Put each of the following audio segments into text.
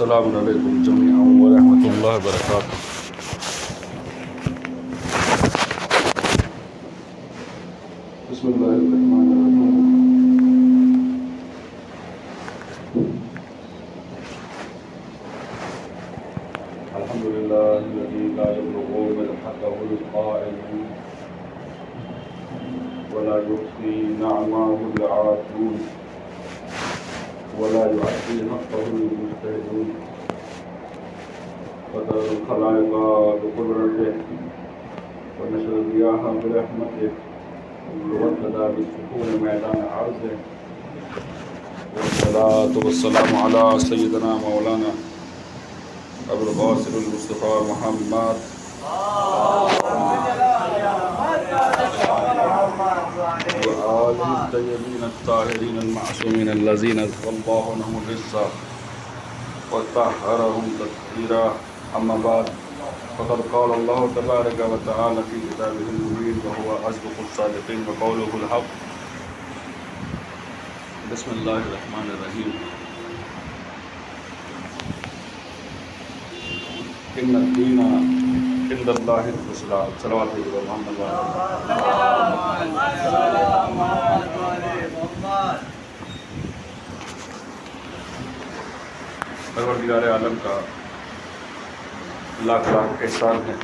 السلام علیکم جمیعا ورحمۃ اللہ وبرکاتہ۔ بسم اللہ الرحمن الرحیم۔ الحمد للہ الذی لا یبلغ مدحته القائلون ولا یحصی نعمه العادون ولا يعطي حقه المجتهدون وترى الخلائق بقدرته ونشر الرياح برحمته وابتدى بالسكون ميدان عرضه والصلاة والسلام على سيدنا مولانا أبو القاسم المصطفى محمد وآله الطيبين الطاهرين المعصومين الذين أذهب الله عنهم الرجس وطهرهم تطهيرا، أما بعد فقد قال الله تبارك وتعالى في كتابه المبين وهو أصدق الصادقين وقوله الحق. بسم الله الرحمن الرحيم. إن الدين عند الله الإسلام. صلوات الله محمد پروردگار عالم کا لاکھ لاکھ احسان ہے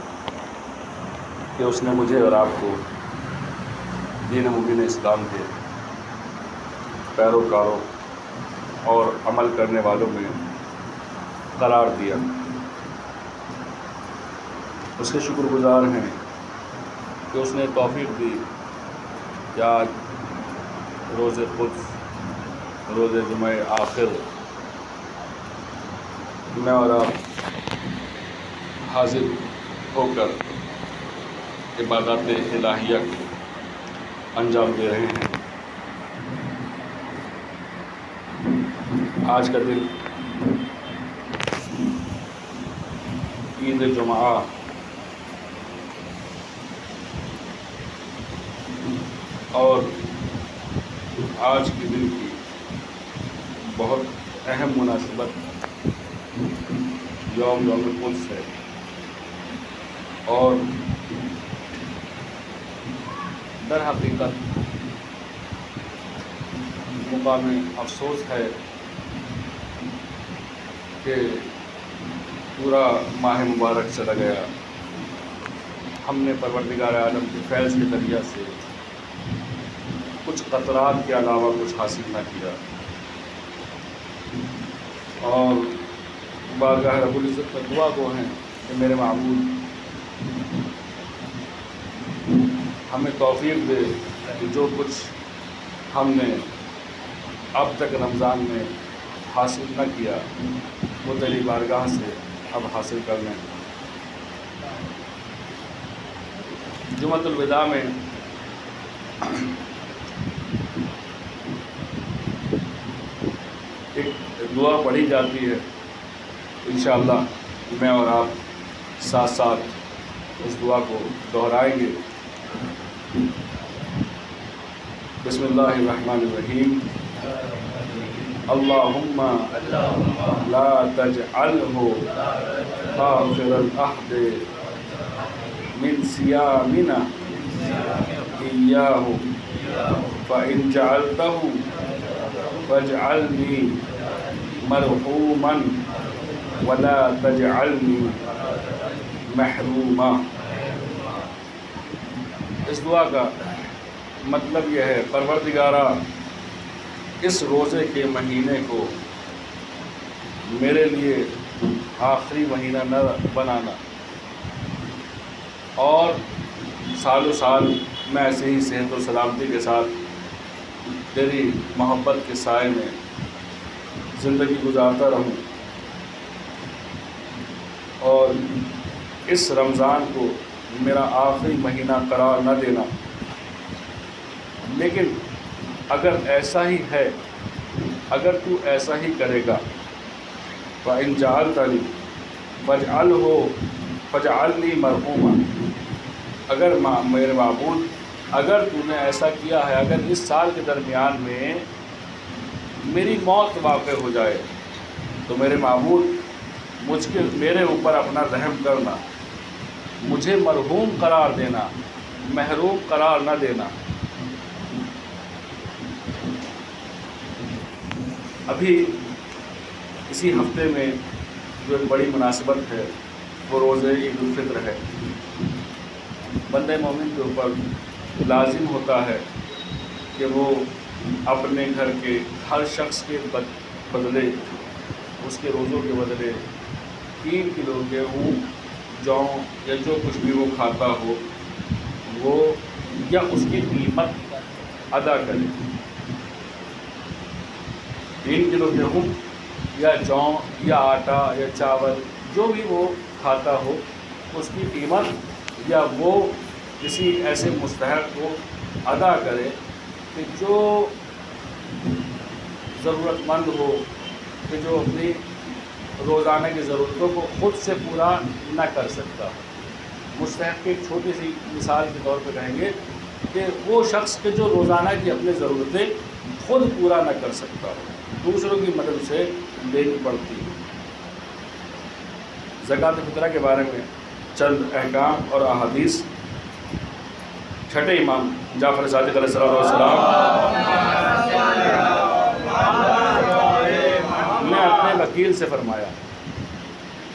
کہ اس نے مجھے اور آپ کو دین مبین اسلام کے پیروکاروں اور عمل کرنے والوں میں قرار دیا۔ اس کے شکر گزار ہیں کہ اس نے توفیق دی کہ آج روز قدس، روز جمعہ آخر میں اور آپ حاضر ہو کر عبادات الہیہ انجام دے رہے ہیں۔ آج کا دن عید جمعہ اور آج کے دن کی بہت اہم مناسبت یوم القدس ہے، اور در حقیقت مقام افسوس ہے کہ پورا ماہ مبارک چلا گیا، ہم نے پروردگار عالم کے فیض کے ذریعہ سے کچھ قطرات کے علاوہ کچھ حاصل نہ کیا، اور بارگاہ رب العزت پر دعا گو ہیں کہ میرے معبود ہمیں توفیق دے کہ جو کچھ ہم نے اب تک رمضان میں حاصل نہ کیا وہ تیری بارگاہ سے اب حاصل کر لیں۔ جمعۃ الوداع میں ایک دعا پڑھی جاتی ہے، انشاءاللہ میں اور آپ ساتھ ساتھ اس دعا کو دہرائیں گے۔ بسم اللہ الرحمن الرحیم۔ اللہم لا تجعلہ آخر العہد من صیامنا ایاہ فإن جعلتہ فاجعلنی مرحوما ولا تجعلنی محروما۔ اس دعا کا مطلب یہ ہے، پروردگارا اس روزے کے مہینے کو میرے لیے آخری مہینہ نہ بنانا، اور سال و سال میں ایسے ہی صحت و سلامتی کے ساتھ تیری محبت کے سائے میں زندگی گزارتا رہوں، اور اس رمضان کو میرا آخری مہینہ قرار نہ دینا۔ لیکن اگر ایسا ہی ہے، اگر تو ایسا ہی کرے گا، فَإِن جَعَلْتَنِي فَاجْعَلْنِي مَرْحُومًا، اگر میرے معبود اگر تو نے ایسا کیا ہے، اگر اس سال کے درمیان میں میری موت واقع ہو جائے تو میرے معبود میرے اوپر اپنا رحم کرنا، مجھے مرحوم قرار دینا، محروم قرار نہ دینا۔ ابھی اسی ہفتے میں جو ایک بڑی مناسبت ہے وہ روزہ عید الفطر ہے۔ بندہ مومن کے اوپر لازم ہوتا ہے کہ وہ اپنے گھر کے ہر شخص کے بدلے، اس کے روزوں کے بدلے 3 کلو گیہوں، جوں یا جو کچھ بھی وہ کھاتا ہو وہ یا اس کی قیمت ادا کرے۔ 3 کلو گیہوں یا جوں یا آٹا یا چاول جو بھی وہ کھاتا ہو اس کی قیمت یا وہ کسی ایسے مستحق کو ادا کرے کہ جو ضرورت مند ہو، کہ جو اپنی روزانہ کی ضرورتوں کو خود سے پورا نہ کر سکتا۔ مستحق کی ایک چھوٹی سی مثال کے طور پہ کہیں گے کہ وہ شخص کے جو روزانہ کی اپنی ضرورتیں خود پورا نہ کر سکتا ہو، دوسروں کی مدد سے دینی پڑتی ہے۔ زکوٰۃ فطرہ کے بارے میں چند احکام اور احادیث۔ چھٹے امام جعفر صادق علیہ السلام نے اپنے وکیل سے فرمایا،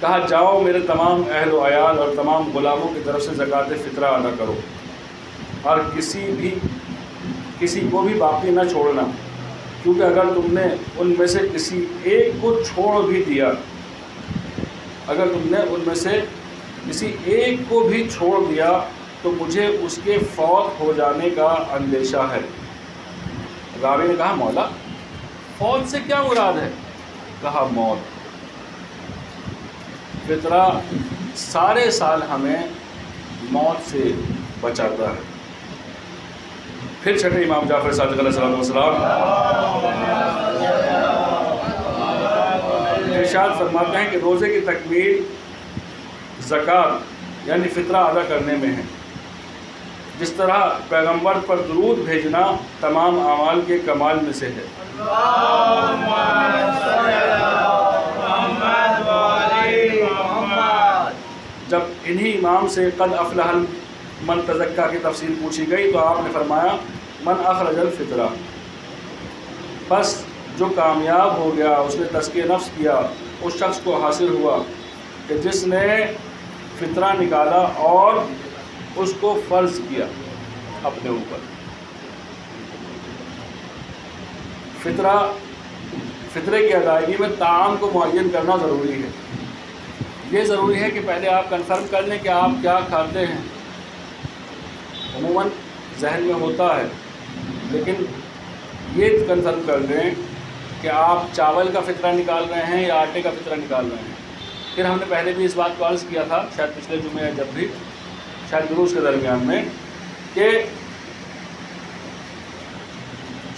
کہا جاؤ میرے تمام اہل و عیال اور تمام غلاموں کی طرف سے زکوٰۃ فطرہ ادا کرو، اور کسی کو بھی باقی نہ چھوڑنا، کیونکہ اگر تم نے ان میں سے کسی ایک کو چھوڑ بھی دیا، اگر تم نے ان میں سے کسی ایک کو بھی چھوڑ دیا تو مجھے اس کے فوت ہو جانے کا اندیشہ ہے۔ راوی نے کہا مولا فوت سے کیا مراد ہے؟ کہا موت۔ فطرہ سارے سال ہمیں موت سے بچاتا ہے۔ پھر چھٹے امام جعفر صادق علیہ السلام ارشاد فرماتے ہیں کہ روزے کی تکمیل زکوٰۃ یعنی فطرہ ادا کرنے میں ہے، جس طرح پیغمبر پر درود بھیجنا تمام اعمال کے کمال میں سے ہے۔ جب انہی امام سے قد افلح من تزکا کی تفصیل پوچھی گئی تو آپ نے فرمایا من اخرج الفطرہ، بس جو کامیاب ہو گیا، اس نے تزکیہ نفس کیا، اس شخص کو حاصل ہوا کہ جس نے فطرہ نکالا اور اس کو فرض کیا اپنے اوپر۔ فطرے کی ادائیگی میں طعام کو معین کرنا ضروری ہے۔ یہ ضروری ہے کہ پہلے آپ کنفرم کر لیں کہ آپ کیا کھاتے ہیں۔ عموماً ذہن میں ہوتا ہے، لیکن یہ کنفرم کر لیں کہ آپ چاول کا فطرہ نکال رہے ہیں یا آٹے کا فطرہ نکال رہے ہیں۔ پھر ہم نے پہلے بھی اس بات کو عرض کیا تھا، شاید پچھلے جمعے جب بھی شاید دروس کے درمیان میں، کہ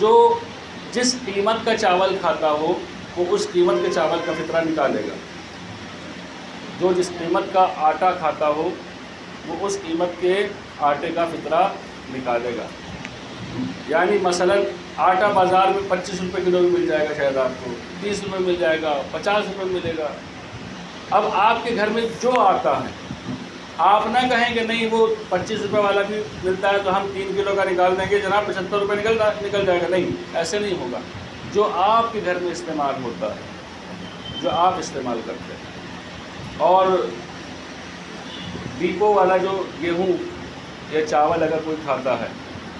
جو جس قیمت کا چاول کھاتا ہو وہ اس قیمت کے چاول کا فطرہ نکالے گا، جو جس قیمت کا آٹا کھاتا ہو وہ اس قیمت کے آٹے کا فطرہ نکالے گا۔ یعنی مثلا آٹا بازار میں 25 روپے کلو بھی مل جائے گا، شاید آپ کو 30 روپے مل جائے گا، 50 روپے ملے گا۔ اب آپ کے گھر میں جو آتا ہے آپ نہ کہیں کہ نہیں وہ 25 روپے والا بھی ملتا ہے تو ہم 3 کلو کا نکال دیں گے جناب 75 روپے نکل جائے گا، نہیں، ایسے نہیں ہوگا۔ جو آپ کے گھر میں استعمال ہوتا ہے، جو آپ استعمال کرتے ہیں، اور ڈیپو والا جو گیہوں یا چاول اگر کوئی کھاتا ہے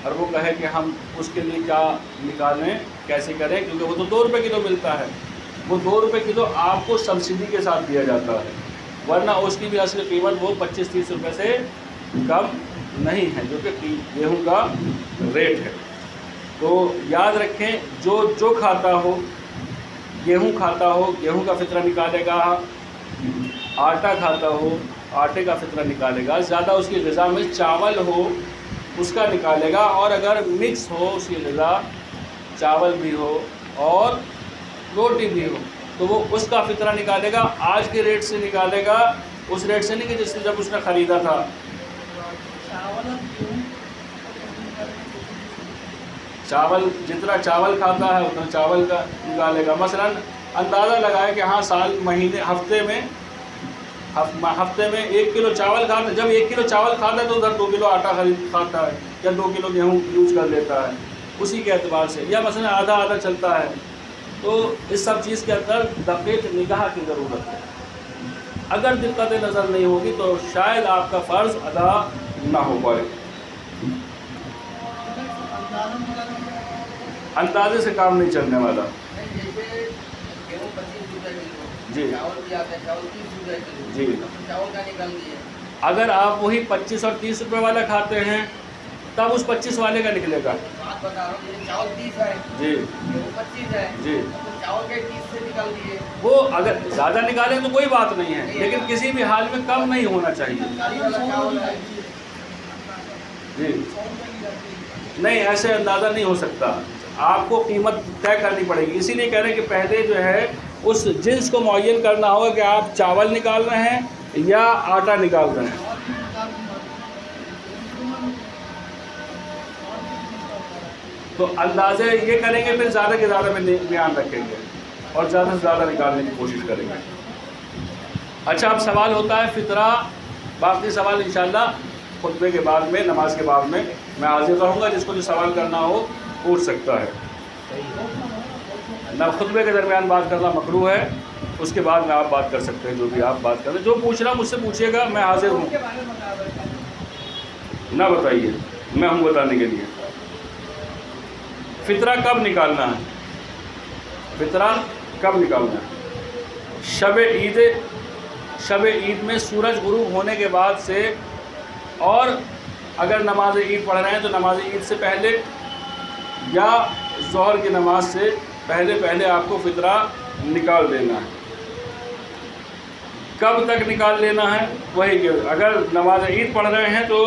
اور وہ کہے کہ ہم اس کے لیے کیا نکالیں، کیسے کریں، کیونکہ وہ تو 2 روپے کلو ملتا ہے، وہ 2 روپے کلو آپ کو سبسڈی کے ساتھ دیا جاتا ہے، ورنہ اس کی بھی اصل قیمت وہ 25-30 روپے سے کم نہیں ہے، جو کہ گیہوں کا ریٹ ہے۔ تو یاد رکھیں جو کھاتا ہو، گیہوں کھاتا ہو گیہوں کا فطرہ نکالے گا، آٹا کھاتا ہو آٹے کا فطرہ نکالے گا، زیادہ اس کی غذا میں چاول ہو اس کا نکالے گا، اور اگر مکس ہو اس کی غذا چاول بھی ہو اور روٹی بھی ہو تو وہ اس کا فطرہ نکالے گا۔ آج کے ریٹ سے نکالے گا، اس ریٹ سے نہیں کہ جس سے جب اس نے خریدا تھا۔ چاول جتنا چاول کھاتا ہے اتنا چاول کا نکالے گا۔ مثلا اندازہ لگائے کہ ہاں سال مہینے ہفتے میں 1 کلو چاول کھاتا ہے، جب 1 کلو چاول کھاتا ہے تو ادھر 2 کلو آٹا کھاتا ہے یا 2 کلو گیہوں یوز کر لیتا ہے اسی کے اعتبار سے، یا مثلا آدھا آدھا چلتا ہے. تو اس سب چیز کے اندر دقیق نگاہ کی ضرورت ہے. اگر دقت نظر نہیں ہوگی تو شاید آپ کا فرض ادا نہ ہو پائے. اندازے سے کام نہیں چلنے والا. جی جی اگر آپ وہی 25 اور 30 روپے والا کھاتے ہیں تب اس 25 والے کا نکلے گا. جی جی وہ اگر زیادہ نکالیں تو کوئی بات نہیں ہے، لیکن کسی بھی حال میں کم نہیں ہونا چاہیے. جی نہیں، ایسے اندازہ نہیں ہو سکتا، آپ کو قیمت طے کرنی پڑے گی. اسی لیے کہہ رہے ہیں کہ پہلے جو ہے اس جنس کو معین کرنا ہوگا کہ آپ چاول نکال رہے ہیں یا آٹا نکال رہے ہیں. تو اندازے یہ کریں گے، پھر زیادہ کے زیادہ میں بیان رکھیں گے اور زیادہ سے زیادہ نکالنے کی کوشش کریں گے. اچھا، اب سوال ہوتا ہے فطرہ. باقی سوال انشاءاللہ خطبے کے بعد میں، نماز کے بعد میں حاضر رہوں گا. جس کو جو سوال کرنا ہو پوچھ سکتا ہے. نہ خطبے کے درمیان بات کرنا مکروہ ہے، اس کے بعد میں آپ بات کر سکتے ہیں. جو بھی آپ بات کریں، جو پوچھنا مجھ سے پوچھیے گا، میں حاضر ہوں. نہ بتائیے، میں ہوں بتانے کے لیے. فطرہ کب نکالنا ہے؟ فطرہ کب نکالنا ہے؟ شب عید میں سورج غروب ہونے کے بعد سے، اور اگر نماز عید پڑھ رہے ہیں تو نماز عید سے پہلے یا ظہر کی نماز سے پہلے آپ کو فطرہ نکال دینا ہے. کب تک نکال لینا ہے؟ وہی کہ اگر نماز عید پڑھ رہے ہیں تو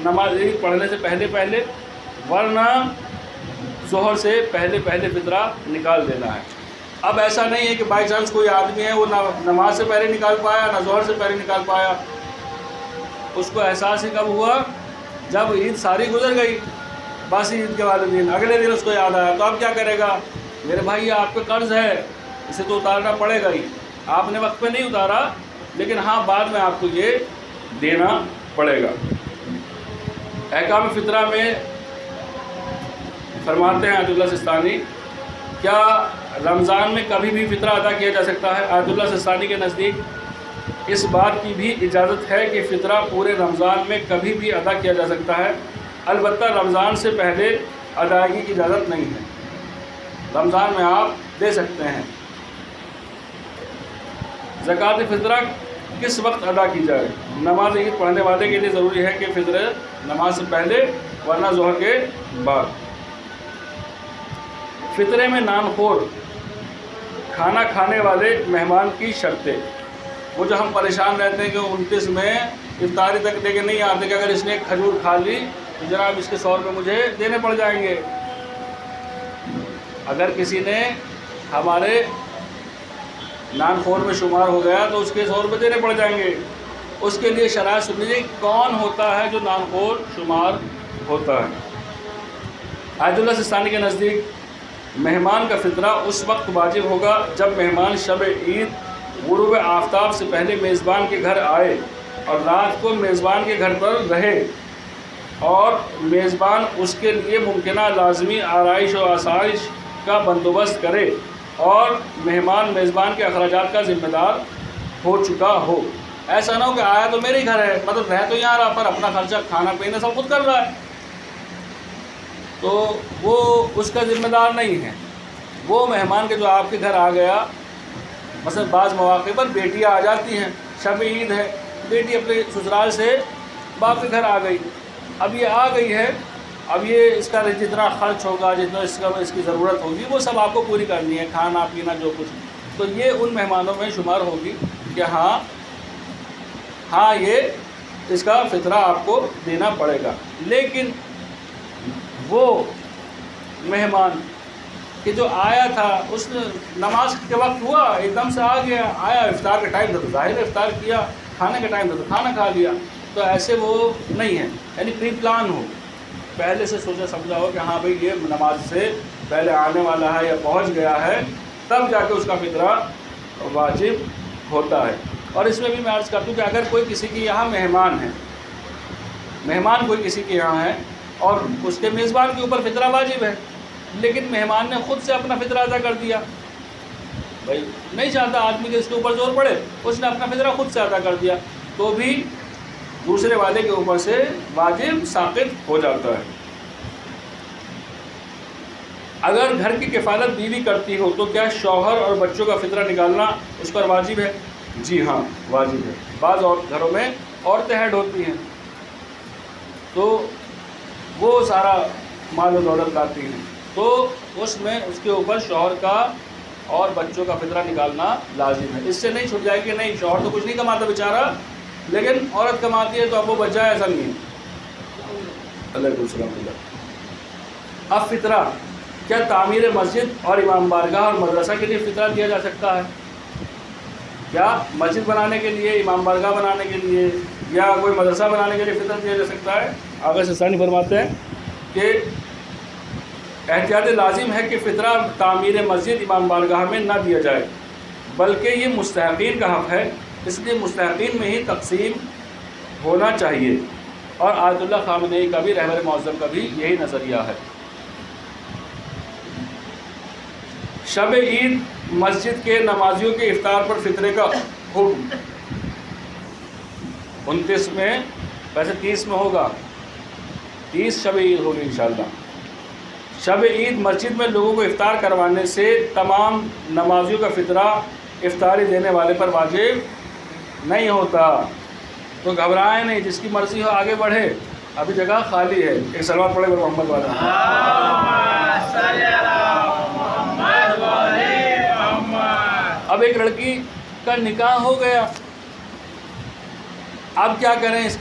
نماز عید پڑھنے سے پہلے، ورنہ ظہر سے پہلے فطرہ نکال دینا ہے. اب ایسا نہیں ہے کہ بائی چانس کوئی آدمی ہے وہ نہ نماز سے پہلے نکال پایا نہ ظہر سے پہلے نکال پایا. اس کو احساس ہی کب ہوا؟ جب عید ساری گزر گئی، بس عید کے والے دن، اگلے دن اس کو یاد آیا. تو اب کیا کرے گا؟ میرے بھائی یہ آپ پہ قرض ہے، اسے تو اتارنا پڑے گا ہی. آپ نے وقت پہ نہیں اتارا، لیکن ہاں بعد میں آپ کو یہ دینا پڑے گا. احکام فطرہ میں فرماتے ہیں آیت اللہ سستانی، کیا رمضان میں کبھی بھی فطرہ ادا کیا جا سکتا ہے؟ آیت اللہ سستانی کے نزدیک اس بات کی بھی اجازت ہے کہ فطرہ پورے رمضان میں کبھی بھی ادا کیا جا سکتا ہے، البتہ رمضان سے پہلے ادائیگی کی اجازت نہیں ہے. رمضان میں آپ دے سکتے ہیں. زکوٰۃ فطرہ کس وقت ادا کی جائے؟ نماز عید پڑھنے والے کے لیے ضروری ہے کہ فطرہ نماز سے پہلے ورنہ ظہر کے بعد. فطرے میں نان خور کھانا کھانے والے مہمان کی شرطیں. وہ جو ہم پریشان رہتے ہیں کہ 29 میں افطاری تک لے کے نہیں آتے کہ اگر اس نے ایک کھجور کھا لی تو جناب اس کے 100 روپے مجھے دینے پڑ جائیں گے. اگر کسی نے ہمارے نان خور میں شمار ہو گیا تو اس کے 100 روپے دینے پڑ جائیں گے. اس کے لیے شرائط سن لیجیے کون ہوتا ہے جو نان خور شمار ہوتا ہے. آیت اللہ سستانی کے نزدیک مہمان کا فطرہ اس وقت واجب ہوگا جب مہمان شب عید غروب آفتاب سے پہلے میزبان کے گھر آئے اور رات کو میزبان کے گھر پر رہے، اور میزبان اس کے لیے ممکنہ لازمی آرائش و آسائش کا بندوبست کرے، اور مہمان میزبان کے اخراجات کا ذمہ دار ہو چکا ہو. ایسا نہ ہو کہ آیا تو میرے ہی گھر ہے، مطلب رہ تو یہاں رہا پر اپنا خرچہ کھانا پینا سب خود کر رہا ہے، تو وہ اس کا ذمہ دار نہیں ہے. وہ مہمان کے جو آپ کے گھر آ گیا، مثلا بعض مواقع پر بیٹیاں آ جاتی ہیں، شب عید ہے، بیٹی اپنے سسرال سے باپ کے گھر آ گئی. اب یہ آ گئی ہے، اب یہ اس کا جتنا خرچ ہوگا، جتنا اس کی ضرورت ہوگی، وہ سب آپ کو پوری کرنی ہے، کھانا پینا جو کچھ. تو یہ ان مہمانوں میں شمار ہوگی کہ ہاں یہ اس کا فطرہ آپ کو دینا پڑے گا. لیکن وہ مہمان کہ جو آیا تھا، اس نے نماز کے وقت ہوا ایک دم سے آ گیا، آیا افطار کا ٹائم تھا تو ظاہر ہے افطار کیا، کھانے کا ٹائم تھا تو کھانا کھا لیا، تو ایسے وہ نہیں ہے. یعنی پری پلان ہو، پہلے سے سوچا سمجھا ہو کہ ہاں بھئی یہ نماز سے پہلے آنے والا ہے یا پہنچ گیا ہے، تب جا کے اس کا فطرہ واجب ہوتا ہے۔ اور اس میں بھی میں عرض کرتا ہوں کہ اگر کوئی کسی کے یہاں مہمان ہے، مہمان کوئی کسی کے یہاں ہے اور اس کے میزبان کے اوپر فطرہ واجب ہے، لیکن مہمان نے خود سے اپنا فطرہ ادا کر دیا، بھائی نہیں چاہتا آدمی کہ اس کے اوپر زور پڑے، اس نے اپنا فطرہ خود سے ادا کر دیا، تو بھی دوسرے والے کے اوپر سے واجب ساقط ہو جاتا ہے۔ اگر گھر کی کفالت بیوی کرتی ہو تو کیا شوہر اور بچوں کا فطرہ نکالنا اس پر واجب ہے؟ جی ہاں واجب ہے۔ بعض اور گھروں میں عورتیں ہیڈ ہوتی ہیں تو وہ سارا مال و دولت لاتی ہیں، تو اس میں اس کے اوپر شوہر کا اور بچوں کا فطرہ نکالنا لازم ہے۔ اس سے نہیں چھٹ جائے کہ نہیں شوہر تو کچھ نہیں کماتا بیچارہ، لیکن عورت کماتی ہے تو اب وہ بچ جائے، ایسا نہیں ہے۔ علیکم السلام۔ اب فطرہ کیا تعمیر مسجد اور امام بارگاہ اور مدرسہ کے لیے فطرہ دیا جا سکتا ہے؟ کیا مسجد بنانے کے لیے، امام بارگاہ بنانے کے لیے یا کوئی مدرسہ بنانے کے لیے فطرہ دیا جا سکتا ہے؟ آغا ثانی فرماتے ہیں کہ احتیاط لازم ہے کہ فطرہ تعمیر مسجد امام بارگاہ میں نہ دیا جائے، بلکہ یہ مستحقین کا حق ہے، اس لیے مستحقین میں ہی تقسیم ہونا چاہیے۔ اور آیت اللہ خامنئی کا بھی، رہبر معظم کا بھی یہی نظریہ ہے۔ شب عید مسجد کے نمازیوں کے افطار پر فطرے کا حکم 29 میں، ویسے 30 میں ہوگا، 30 شب عید ہوگی انشاءاللہ۔ شب عید مسجد میں لوگوں کو افطار کروانے سے تمام نمازیوں کا فطرہ افطاری دینے والے پر واجب نہیں ہوتا، تو گھبرائیں نہیں، جس کی مرضی ہو آگے بڑھے، ابھی جگہ خالی ہے۔ ایک صلوات پڑھے محمد والا۔ اب ایک لڑکی کا نکاح ہو گیا، اب کیا کریں؟ اس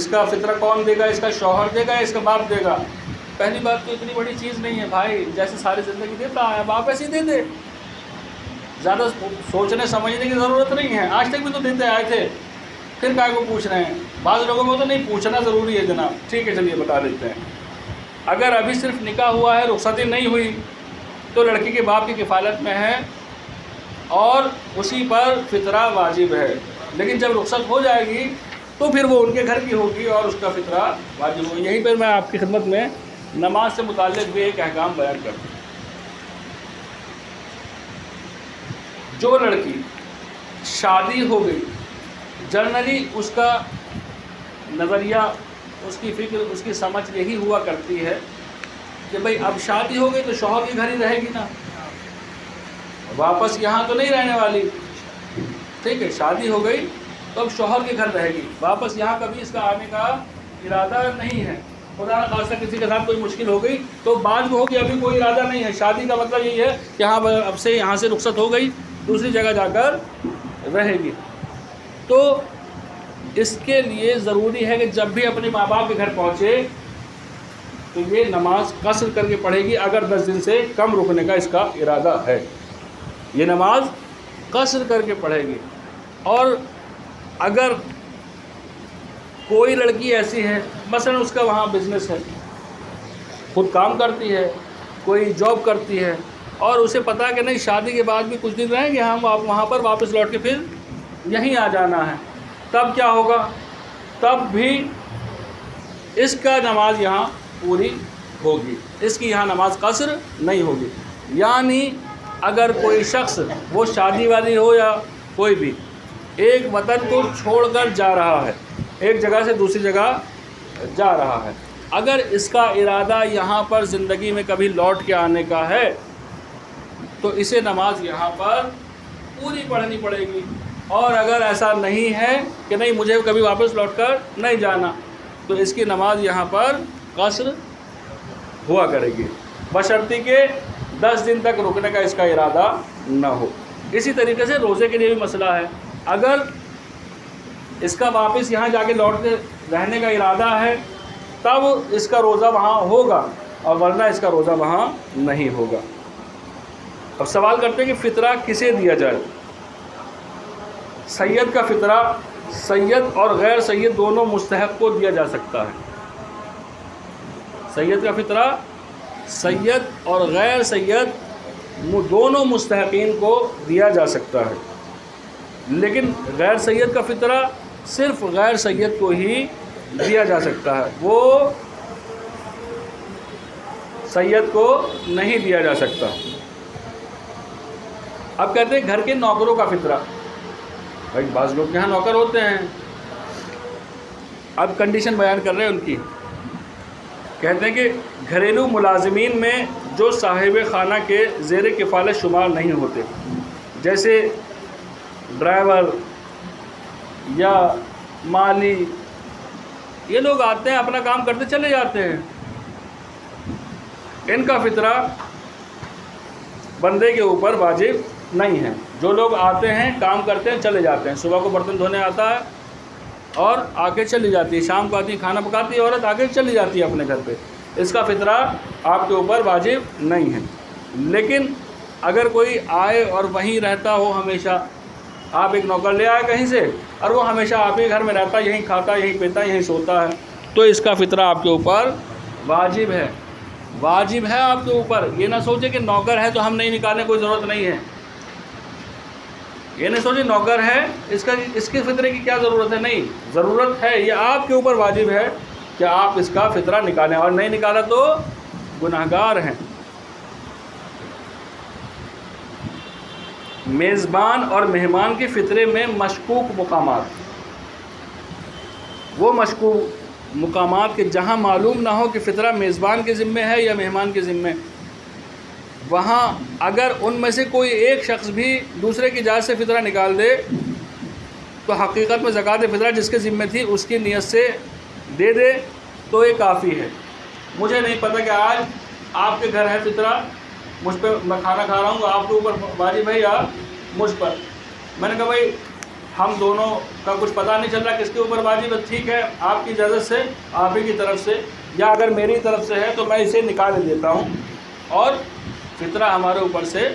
کا فطرہ کون دے گا؟ اس کا شوہر دے گا یا اس کا باپ دے گا؟ پہلی بات تو اتنی بڑی چیز نہیں ہے بھائی، جیسے ساری زندگی دیتا ہے باپ ایسے ہی دے دے، زیادہ سوچنے سمجھنے کی ضرورت نہیں ہے، آج تک بھی تو دیتے آئے تھے، پھر کائے کو پوچھ رہے ہیں؟ بعض لوگوں کو تو نہیں پوچھنا ضروری ہے جناب، ٹھیک ہے چلیے بتا دیتے ہیں۔ اگر ابھی صرف نکاح ہوا ہے، رخصتی نہیں ہوئی، تو لڑکی کے باپ کی کفالت میں ہے اور اسی پر فطرہ واجب ہے، لیکن جب رخصت ہو جائے گی تو پھر وہ ان کے گھر کی ہوگی اور اس کا فطرہ واجب ہوگی۔ یہیں پر میں آپ کی خدمت میں نماز سے متعلق بھی ایک احکام بیان کرتا ہوں۔ جو لڑکی شادی ہو گئی، جنرلی اس کا نظریہ، اس کی فکر، اس کی سمجھ یہی ہوا کرتی ہے کہ بھئی اب شادی ہو گئی تو شوہر کے گھر ہی رہے گی نا، واپس یہاں تو نہیں رہنے والی، ٹھیک ہے، شادی ہو گئی تو اب شوہر کے گھر رہے گی، واپس یہاں کبھی اس کا آنے کا ارادہ نہیں ہے۔ خدا نہ خواستہ کسی کے ساتھ کوئی مشکل ہو گئی تو بعد میں ہوگی، ابھی کوئی ارادہ نہیں ہے۔ شادی کا مطلب یہی ہے کہ ہاں اب سے یہاں سے رخصت ہو گئی، دوسری جگہ جا کر رہے گی، تو اس کے لیے ضروری ہے کہ جب بھی اپنے ماں باپ کے گھر پہنچے تو یہ نماز قصر کر کے پڑھے گی، اگر 10 دن سے کم رکنے کا اس کا ارادہ ہے، یہ نماز قصر کر کے پڑھے گی۔ اور اگر کوئی لڑکی ایسی ہے، مثلا اس کا وہاں بزنس ہے، خود کام کرتی ہے، کوئی جاب کرتی ہے، اور اسے پتہ ہے کہ نہیں شادی کے بعد بھی کچھ دن رہیں گے ہم وہاں پر، واپس لوٹ کے پھر یہیں آ جانا ہے، تب کیا ہوگا؟ تب بھی اس کا نماز یہاں پوری ہوگی، اس کی یہاں نماز قصر نہیں ہوگی۔ یعنی اگر کوئی شخص، وہ شادی والی ہو یا کوئی بھی، ایک وطن کو چھوڑ کر جا رہا ہے، ایک جگہ سے دوسری جگہ جا رہا ہے، اگر اس کا ارادہ یہاں پر زندگی میں کبھی لوٹ کے آنے کا ہے تو اسے نماز یہاں پر پوری پڑھنی پڑے گی۔ اور اگر ایسا نہیں ہے کہ نہیں مجھے کبھی واپس لوٹ کر نہیں جانا، تو اس کی نماز یہاں پر قصر ہوا کرے گی، بشرطی کہ 10 دن تک رکنے کا اس کا ارادہ نہ ہو۔ اسی طریقے سے روزے کے لیے بھی مسئلہ ہے، اگر اس کا واپس یہاں جا کے لوٹ کے رہنے کا ارادہ ہے تب اس کا روزہ وہاں ہوگا، اور ورنہ اس کا روزہ وہاں نہیں ہوگا۔ اب سوال کرتے ہیں کہ فطرہ کسے دیا جائے؟ سید کا فطرہ سید اور غیر سید دونوں مستحق کو دیا جا سکتا ہے۔ سید کا فطرہ سید اور غیر سید دونوں مستحقین کو دیا جا سکتا ہے، لیکن غیر سید کا فطرہ صرف غیر سید کو ہی دیا جا سکتا ہے، وہ سید کو نہیں دیا جا سکتا۔ اب کہتے ہیں گھر کے نوکروں کا فطرہ، بھائی بعض لوگ کے یہاں نوکر ہوتے ہیں، اب کنڈیشن بیان کر رہے ہیں ان کی، کہتے ہیں کہ گھریلو ملازمین میں جو صاحب خانہ کے زیر کفالت شمار نہیں ہوتے، جیسے ڈرائیور یا مالی، یہ لوگ آتے ہیں اپنا کام کرتے چلے جاتے ہیں، ان کا فطرہ بندے کے اوپر واجب نہیں ہے۔ جو لوگ آتے ہیں کام کرتے ہیں چلے جاتے ہیں، صبح کو برتن دھونے آتا ہے اور آگے چلی جاتی ہے، شام کو آتی ہے کھانا پکاتی ہے عورت، آگے چلی جاتی ہے اپنے گھر پہ، اس کا فطرہ آپ کے اوپر واجب نہیں ہے۔ لیکن اگر کوئی آئے اور وہیں رہتا ہو ہمیشہ، آپ ایک نوکر لے آئے کہیں سے اور وہ ہمیشہ آپ ہی گھر میں رہتا ہے، یہیں کھاتا ہے، یہیں پیتا ہے، یہیں سوتا ہے، تو اس کا فطرہ آپ کے اوپر واجب ہے، واجب ہے آپ کے اوپر۔ یہ نہ سوچے کہ نوکر ہے تو ہم نہیں نکالنے، کوئی ضرورت نہیں ہے، یہ نہیں سوچے نوکر ہے اس کے فطرے کی کیا ضرورت ہے، نہیں، ضرورت ہے، یہ آپ کے اوپر واجب ہے کہ آپ اس کا فطرہ نکالیں، اور نہیں نکالا تو گناہگار ہیں۔ میزبان اور مہمان کے فطرے میں مشکوک مقامات، وہ مشکوک مقامات کہ جہاں معلوم نہ ہو کہ فطرہ میزبان کے ذمے ہے یا مہمان کے ذمے، وہاں اگر ان میں سے کوئی ایک شخص بھی دوسرے کی جائز سے فطرہ نکال دے تو حقیقت میں زکوٰۃ فطرہ جس کے ذمے تھی اس کی نیت سے دے دے تو یہ کافی ہے۔ مجھے نہیں پتہ کہ آج آپ کے گھر ہے فطرہ، مجھ پہ میں کھانا کھا رہا ہوں، آپ کے اوپر واجب ہے یا مجھ پر، میں نے کہا بھائی ہم دونوں کا کچھ پتہ نہیں چل رہا کس کے اوپر واجب ہے، ٹھیک ہے آپ کی اجازت سے، آپ ہی کی طرف سے، یا اگر میری طرف سے ہے تو میں اسے نکال دیتا ہوں اور فطرہ ہمارے اوپر سے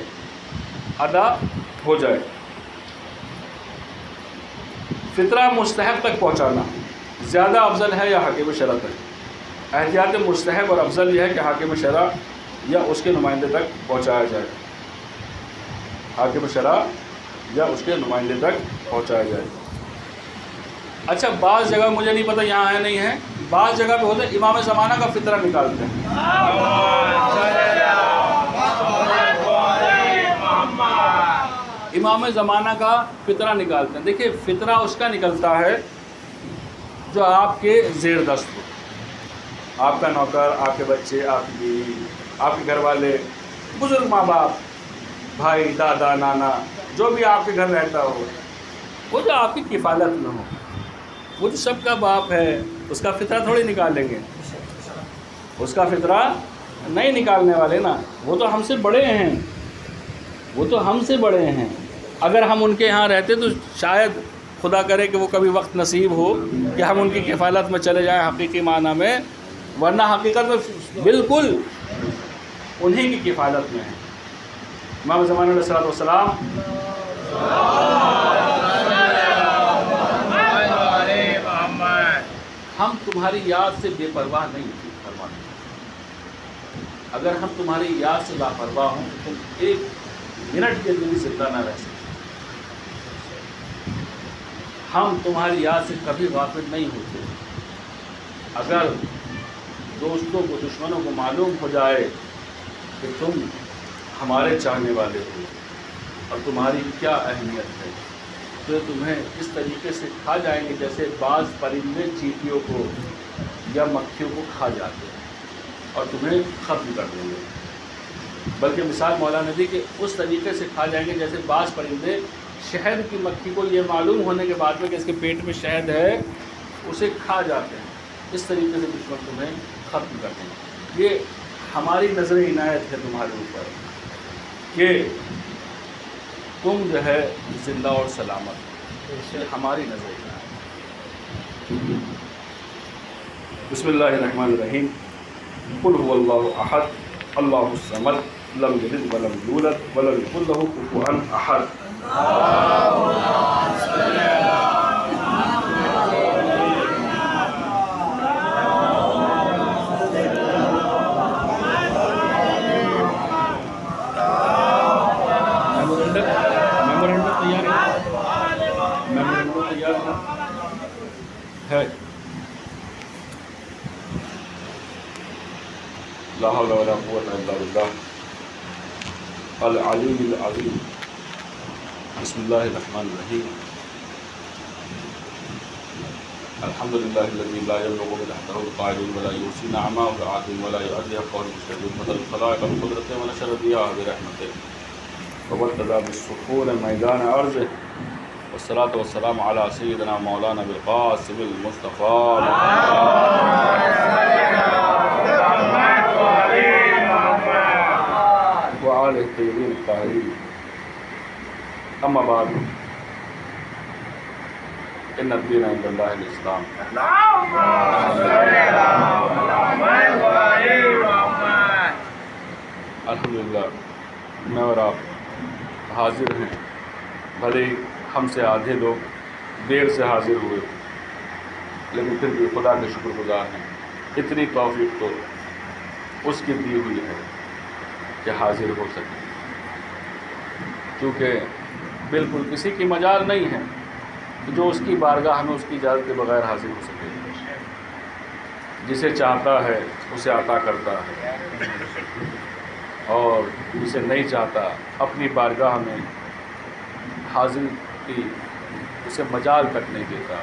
ادا ہو جائے۔ فطرہ مستحق تک پہنچانا زیادہ افضل ہے یا حاکم شرع ہے؟ احتیاط مستحب اور افضل یہ ہے کہ حاکم شرع یا اس کے نمائندے تک پہنچایا جائے، حاکم شرع یا اس کے نمائندے تک پہنچایا جائے۔ اچھا بعض جگہ مجھے نہیں پتہ یہاں ہے نہیں ہے، بعض جگہ پہ ہوتا ہے امام زمانہ کا فطرہ نکالتے ہیں، امام زمانہ کا فطرہ نکالتے ہیں۔ دیکھیے فطرہ اس کا نکلتا ہے جو آپ کے زیر دست ہو، آپ کا نوکر، آپ کے بچے، آپ کی بیوی، آپ کے گھر والے، بزرگ ماں باپ، بھائی، دادا، نانا، جو بھی آپ کے گھر رہتا ہو، وہ جو آپ کی کفالت میں ہو، وہ جو سب کا باپ ہے، اس کا فطرہ تھوڑی نکالیں گے، اس کا فطرہ نہیں نکالنے والے نا، وہ تو ہم سے بڑے ہیں، وہ تو ہم سے بڑے ہیں، اگر ہم ان کے یہاں رہتے تو شاید خدا کرے کہ وہ کبھی وقت نصیب ہو کہ ہم ان کی کفالت میں چلے جائیں حقیقی معنی میں، ورنہ حقیقت میں بالکل انہی کی کفالت میں ہیں۔ امام زمانہ علیہ الصلوۃ والسلام ہم تمہاری یاد سے بے پرواہ نہیں فرماتے، اگر ہم تمہاری یاد سے لاپرواہ ہوں تو تم ایک منٹ کے لیے بھی زندہ نہ رہ سکتے، ہم تمہاری یاد سے کبھی غافل نہیں ہوتے۔ اگر دوستوں کو، دشمنوں کو معلوم ہو جائے کہ تم ہمارے چاہنے والے ہو اور تمہاری کیا اہمیت ہے، تو تمہیں اس طریقے سے کھا جائیں گے جیسے بعض پرندے چیونٹیوں کو یا مکھیوں کو کھا جاتے ہیں اور تمہیں ختم کر دیں گے۔ بلکہ مثال مولانا نے دی کہ اس طریقے سے کھا جائیں گے جیسے بعض پرندے شہد کی مکھی کو یہ معلوم ہونے کے بعد میں کہ اس کے پیٹ میں شہد ہے اسے کھا جاتے ہیں، اس طریقے سے دشمن تمہیں ختم کر دیں گے۔ یہ ہماری نظر عنایت ہے تمہارے اوپر کہ تم جو ہے زندہ اور سلامت، یہ ہماری نظر عنایت۔ بسم اللہ الرحمن الرحیم، قل هو اللہ احد اللہ الصمد لم یلد ولم یولد ولم یکن له کفوا احد۔ ہے لا حول ولا قوت الا باللہ العلی العظیم۔ بسم اللہ الرحمن الرحیم۔ الحمد للہ الذی لا یبلغ تحتہ القائلون ولا یحصی نعمہ وعاقب ولا یعدی حقہ المشترکون مثل الخلائق بقدرتہ ونشر الرياح برحمتہ وابتدى بالسكون میدان ارضه والصلاة والسلام على سیدنا مولانا بالقاسم المصطفى وآلہ الطیبین الطاہرین۔ اما بعد ان الدین عند اللہ الاسلام۔ الحمدللہ میں اور آپ حاضر ہیں، بھلے ہم سے آدھے لوگ دیر سے حاضر ہوئے لیکن پھر بھی خدا کے شکر گزار ہیں۔ اتنی توفیق تو اس کی دی ہوئی ہے کہ حاضر ہو سکے، کیونکہ بالکل کسی کی مجال نہیں ہے جو اس کی بارگاہ میں اس کی اجازت کے بغیر حاضر ہو سکے۔ جسے چاہتا ہے اسے عطا کرتا ہے، اور جسے نہیں چاہتا اپنی بارگاہ میں حاضر کی اسے مجال تک نہیں دیتا۔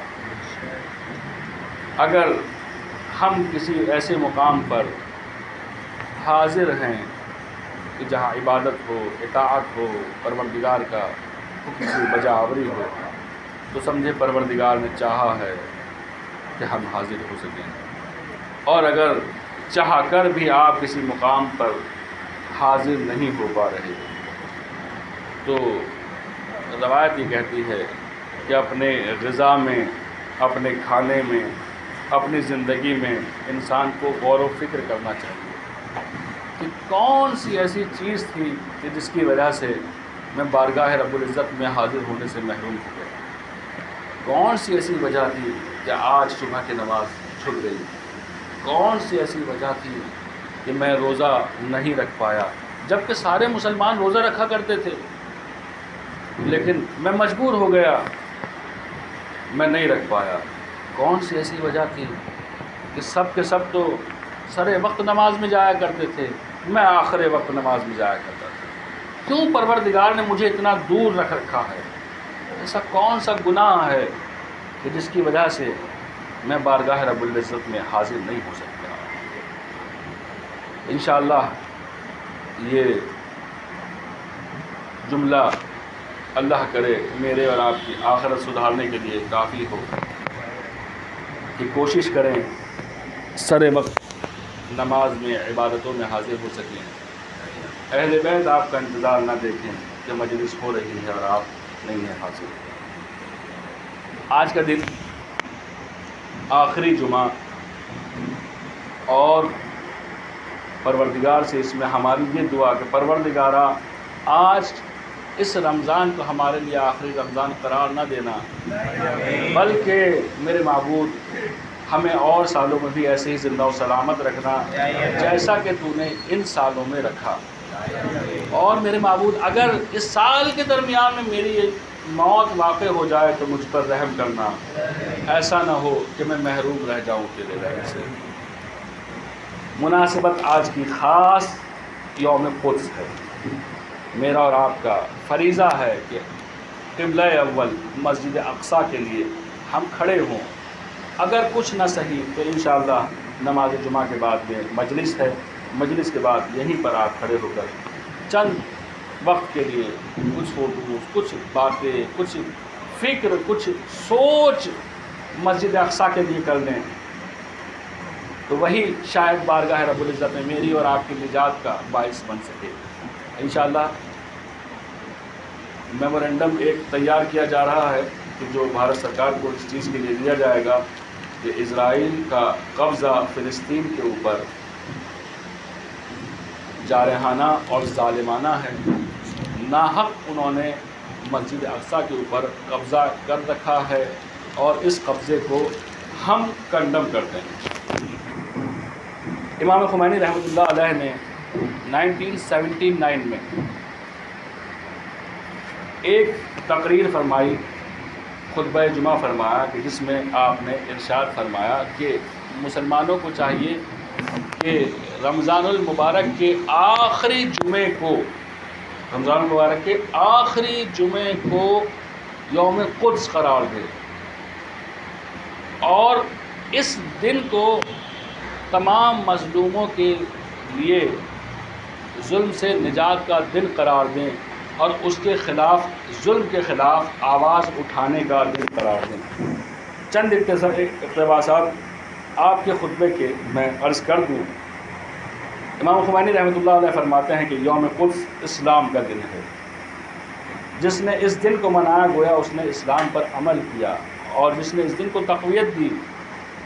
اگر ہم کسی ایسے مقام پر حاضر ہیں کہ جہاں عبادت ہو، اطاعت ہو، پروردگار کا حکم کی بجا آوری ہو، تو سمجھے پروردگار نے چاہا ہے کہ ہم حاضر ہو سکیں۔ اور اگر چاہ کر بھی آپ کسی مقام پر حاضر نہیں ہو پا رہے تو روایت یہ کہتی ہے کہ اپنے غذا میں، اپنے کھانے میں، اپنی زندگی میں انسان کو غور و فکر کرنا چاہیے کہ کون سی ایسی چیز تھی کہ جس کی وجہ سے میں بارگاہ رب العزت میں حاضر ہونے سے محروم ہو گیا۔ کون سی ایسی وجہ تھی کہ آج صبح کی نماز چھوٹ گئی؟ کون سی ایسی وجہ تھی کہ میں روزہ نہیں رکھ پایا جبکہ سارے مسلمان روزہ رکھا کرتے تھے، لیکن میں مجبور ہو گیا، میں نہیں رکھ پایا؟ کون سی ایسی وجہ تھی کہ سب کے سب تو سر وقت نماز میں جایا کرتے تھے، میں آخر وقت نماز میں جایا کرتا تھا؟ کیوں پروردگار نے مجھے اتنا دور رکھ رکھا ہے؟ ایسا کون سا گناہ ہے کہ جس کی وجہ سے میں بارگاہ رب العزت میں حاضر نہیں ہو سکتا؟ انشاءاللہ یہ جملہ اللہ کرے میرے اور آپ کی آخرت سدھارنے کے لیے کافی ہو کہ کوشش کریں سر وقت نماز میں، عبادتوں میں حاضر ہو سکیں۔ اہل بیت آپ کا انتظار نہ دیکھیں کہ مجلس ہو رہی ہے اور آپ نہیں ہیں حاضر۔ آج کا دن آخری جمعہ، اور پروردگار سے اس میں ہماری یہ دعا کہ پروردگارہ آج اس رمضان کو ہمارے لیے آخری رمضان قرار نہ دینا، بلکہ میرے معبود ہمیں اور سالوں میں بھی ایسے ہی زندہ و سلامت رکھنا جیسا کہ تو نے ان سالوں میں رکھا۔ اور میرے معبود اگر اس سال کے درمیان میں میری موت واقع ہو جائے تو مجھ پر رحم کرنا، ایسا نہ ہو کہ میں محروم رہ جاؤں تیرے رحم سے۔ مناسبت آج کی خاص یوم قدس ہے، میرا اور آپ کا فریضہ ہے کہ قبلہ اول مسجد اقصیٰ کے لیے ہم کھڑے ہوں۔ اگر کچھ نہ صحیح تو انشاءاللہ نماز جمعہ کے بعد میں مجلس ہے، مجلس کے بعد یہیں پر آپ کھڑے ہو کر چند وقت کے لیے کچھ فوٹوز، کچھ باتیں، کچھ فکر، کچھ سوچ مسجد اقصیٰ کے لیے کر لیں تو وہی شاید بارگاہ رب العزت میں میری اور آپ کی نجات کا باعث بن سکے۔ انشاءاللہ میمورنڈم ایک تیار کیا جا رہا ہے کہ جو بھارت سرکار کو اس چیز کے لیے دیا جائے گا کہ اسرائیل کا قبضہ فلسطین کے اوپر جارحانہ اور ظالمانہ ہے۔ ناحق انہوں نے مسجد اقصیٰ کے اوپر قبضہ کر رکھا ہے اور اس قبضے کو ہم کنڈم کرتے ہیں۔ امام خمینی رحمۃ اللہ علیہ نے 1979 میں ایک تقریر فرمائی خطبہ جمعہ فرمایا کہ جس میں آپ نے ارشاد فرمایا کہ مسلمانوں کو چاہیے کہ رمضان المبارک کے آخری جمعے کو یوم قدس قرار دے، اور اس دن کو تمام مظلوموں کے لیے ظلم سے نجات کا دن قرار دیں، اور اس کے خلاف، ظلم کے خلاف آواز اٹھانے کا دن قرار دیں۔ چند اقتباسات آپ کے خطبے کے میں عرض کر دوں۔ امام خمینی رحمۃ اللہ علیہ فرماتے ہیں کہ یوم قدس اسلام کا دن ہے، جس نے اس دن کو منایا گویا اس نے اسلام پر عمل کیا، اور جس نے اس دن کو تقویت دی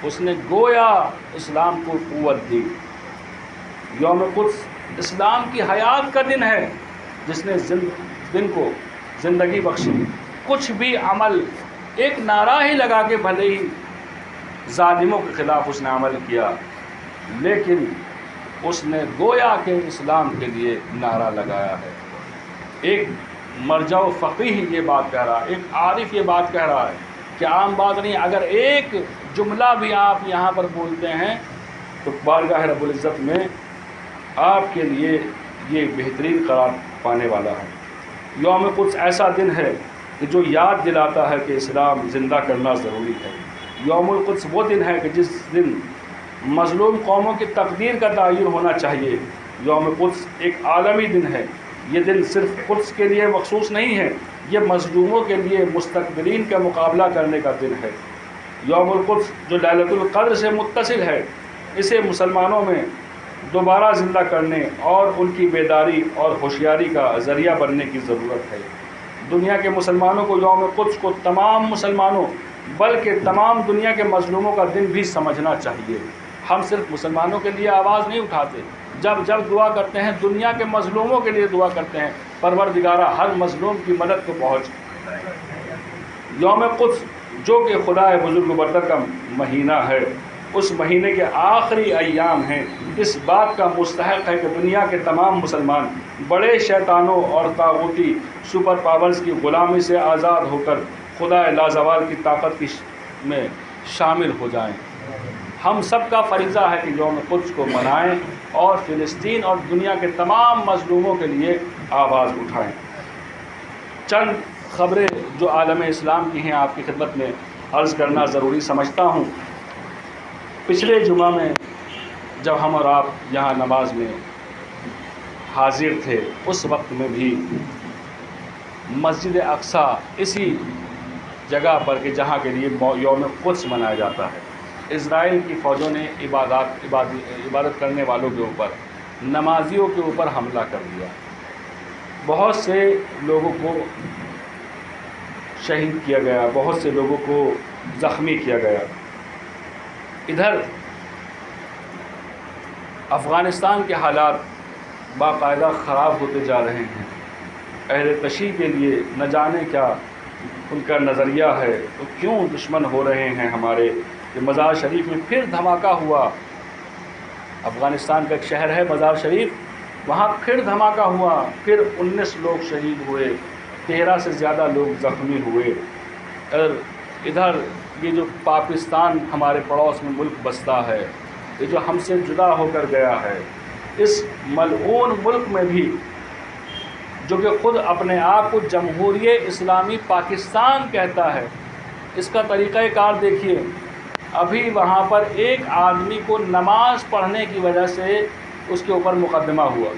اس نے گویا اسلام کو قوت دی۔ یوم قدس اسلام کی حیات کا دن ہے، جس نے دن کو زندگی بخشی۔ کچھ بھی عمل، ایک نعرہ ہی لگا کے بھلے ہی ظالموں کے خلاف اس نے عمل کیا، لیکن اس نے گویا کہ اسلام کے لیے نعرہ لگایا ہے۔ ایک مرجع و فقیہ یہ بات کہہ رہا ہے، ایک عارف یہ بات کہہ رہا ہے کہ عام بات نہیں، اگر ایک جملہ بھی آپ یہاں پر بولتے ہیں تو بارگاہ رب العزت میں آپ کے لیے یہ بہترین قرار پانے والا ہے۔ یوم قدس ایسا دن ہے کہ جو یاد دلاتا ہے کہ اسلام زندہ کرنا ضروری ہے۔ یوم القدس وہ دن ہے کہ جس دن مظلوم قوموں کی تقدیر کا تعین ہونا چاہیے۔ یوم قدس ایک عالمی دن ہے، یہ دن صرف قدس کے لیے مخصوص نہیں ہے، یہ مظلوموں کے لیے مستقبلین کا مقابلہ کرنے کا دن ہے۔ یوم القدس جو لیلۃ القدر سے متصل ہے، اسے مسلمانوں میں دوبارہ زندہ کرنے اور ان کی بیداری اور ہوشیاری کا ذریعہ بننے کی ضرورت ہے۔ دنیا کے مسلمانوں کو یوم قدس کو تمام مسلمانوں بلکہ تمام دنیا کے مظلوموں کا دن بھی سمجھنا چاہیے۔ ہم صرف مسلمانوں کے لیے آواز نہیں اٹھاتے، جب دعا کرتے ہیں دنیا کے مظلوموں کے لیے دعا کرتے ہیں، پروردگارہ ہر مظلوم کی مدد کو پہنچ۔ یوم قدس جو کہ خدا بزرگ و برتر کا مہینہ ہے، اس مہینے کے آخری ایام ہیں، اس بات کا مستحق ہے کہ دنیا کے تمام مسلمان بڑے شیطانوں اور طاغوتی سپر پاورز کی غلامی سے آزاد ہو کر خدا لازوال کی طاقت میں شامل ہو جائیں۔ ہم سب کا فریضہ ہے کہ یوم قدس کو منائیں اور فلسطین اور دنیا کے تمام مظلوموں کے لیے آواز اٹھائیں۔ چند خبریں جو عالم اسلام کی ہیں آپ کی خدمت میں عرض کرنا ضروری سمجھتا ہوں۔ پچھلے جمعہ میں جب ہم اور آپ یہاں نماز میں حاضر تھے، اس وقت میں بھی مسجد اقصیٰ اسی جگہ پر کہ جہاں کے لیے یوم قدس منایا جاتا ہے، اسرائیل کی فوجوں نے عبادت کرنے والوں کے اوپر، نمازیوں کے اوپر حملہ کر دیا، بہت سے لوگوں کو شہید کیا گیا، بہت سے لوگوں کو زخمی کیا گیا۔ ادھر افغانستان کے حالات باقاعدہ خراب ہوتے جا رہے ہیں۔ اہل تشیع کے لیے نہ جانے کیا ان کا نظریہ ہے، تو کیوں دشمن ہو رہے ہیں ہمارے۔ کہ مزار شریف میں پھر دھماکہ ہوا، افغانستان کا ایک شہر ہے مزار شریف، وہاں پھر دھماکہ ہوا، پھر 19 لوگ شہید ہوئے، 13 سے زیادہ لوگ زخمی ہوئے۔ اور ادھر یہ جو پاکستان ہمارے پڑوس میں ملک بستا ہے، یہ جو ہم سے جدا ہو کر گیا ہے، اس ملعون ملک میں بھی جو کہ خود اپنے آپ کو جمہوریہ اسلامی پاکستان کہتا ہے، اس کا طریقہ کار دیکھیے۔ ابھی وہاں پر ایک آدمی کو نماز پڑھنے کی وجہ سے اس کے اوپر مقدمہ ہوا،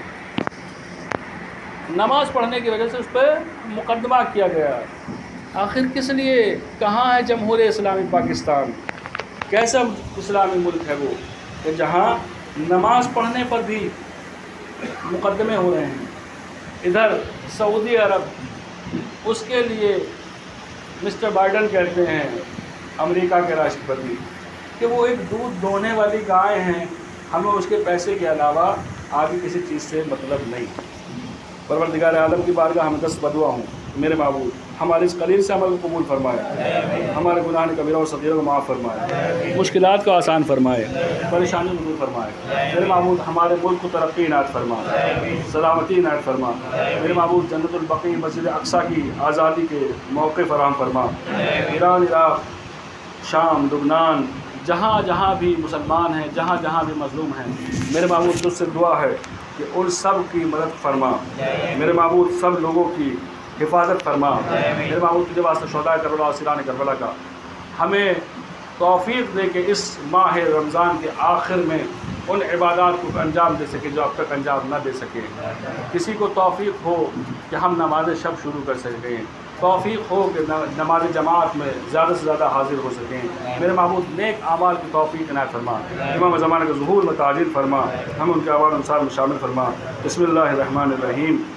نماز پڑھنے کی وجہ سے اس پہ مقدمہ کیا گیا۔ آخر کس لیے؟ کہاں ہے جمہوریہ اسلامی پاکستان؟ کیسا اسلامی ملک ہے وہ کہ جہاں نماز پڑھنے پر بھی مقدمے ہو رہے ہیں؟ ادھر سعودی عرب، اس کے لیے مسٹر بائیڈن کہتے ہیں، امریکہ کے راشٹرپتی، کہ وہ ایک دودھ دوہنے والی گائے ہیں، ہمیں اس کے پیسے کے علاوہ آگے کسی چیز سے مطلب نہیں۔ پروردگار عالم کی بارگاہ ہم دست بدعا ہوں، میرے معبود ہمارے اس قلیل سے عمل کو قبول فرمائے، ہمارے گناہ کبیرہ اور صغیرہ کو معاف فرمائے، مشکلات کو آسان فرمائے، پریشانیوں کو دور فرمائے۔ میرے معبود ہمارے ملک کو ترقی عنایت فرما، سلامتی عنایت فرما۔ میرے معبود جنت البقیع مسجد اقصیٰ کی آزادی کے موقع فراہم فرما۔ ایران، عراق، شام، لبنان، جہاں جہاں بھی مسلمان ہیں، جہاں جہاں بھی مظلوم ہیں، میرے معبود تجھ سے دعا ہے کہ ان سب کی مدد فرما۔ میرے معبود سب لوگوں کی حفاظت فرما۔ میرے معبود تجھے واسطہ شہداء کربلا اور اسیران کربلا کا ہمیں توفیق دے کہ اس ماہ رمضان کے آخر میں ان عبادات کو انجام دے سکے جو اب تک انجام نہ دے سکے۔ کسی کو توفیق ہو کہ ہم نماز شب شروع کر سکیں، توفیق ہو کہ نماز جماعت میں زیادہ سے زیادہ حاضر ہو سکیں۔ میرے معبود نیک اعمال کی توفیق عنایت فرما۔ امام زمانہ کے ظہور میں تعجیل فرما، ہم ان کے اعمال انصار میں شامل فرما۔ بسم اللہ الرحمن الرحیم۔